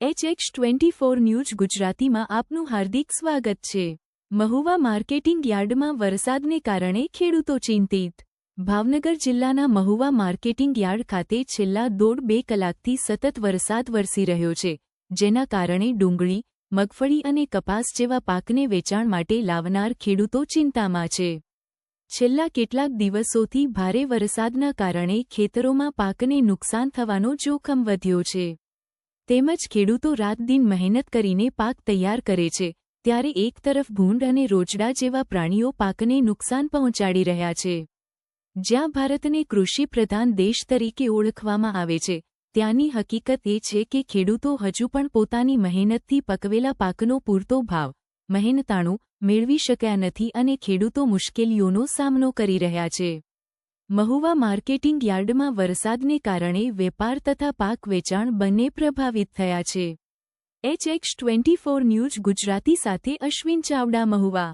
HX24 news ગુજરાતીમાં આપનું હાર્દિક સ્વાગત છે। મહુવા માર્કેટિંગ યાર્ડમાં વરસાદને કારણે ખેડૂતો ચિંતિત। ભાવનગર જિલ્લાના મહુવા માર્કેટિંગ યાર્ડ ખાતે છેલ્લા 1.5-2 કલાકથી સતત વરસાદ વરસી રહ્યો છે, જેના કારણે ડુંગળી, મગફળી અને કપાસ જેવા પાકને વેચાણ માટે લાવનાર ખેડૂતો ચિંતામાં છે। છેલ્લા કેટલાક દિવસોથી ભારે વરસાદના કારણે ખેતરોમાં પાકને નુકસાન થવાનો જોખમ વધ્યો છે, તેમજ ખેડૂતો રાતદિન મહેનત કરીને પાક તૈયાર કરે છે, ત્યારે એક તરફ ભૂંડ અને રોજડા જેવા પ્રાણીઓ પાકને નુકસાન પહોંચાડી રહ્યા છે। જ્યાં ભારતને કૃષિ પ્રધાન દેશ તરીકે ઓળખવામાં આવે છે, ત્યાંની હકીકત એ છે કે ખેડૂતો હજુ પણ પોતાની મહેનતથી પકવેલા પાકનો પૂરતો ભાવ, મહેનતાણું, મેળવી શક્યા નથી અને ખેડૂતો મુશ્કેલીઓનો સામનો કરી રહ્યા છે। મહુવા માર્કેટિંગ યાર્ડમાં વરસાદને કારણે વેપાર તથા પાક વેચાણ બંને પ્રભાવિત થયા છે। HX24 ન્યૂઝ ગુજરાતી સાથે અશ્વિન ચાવડા, મહુવા।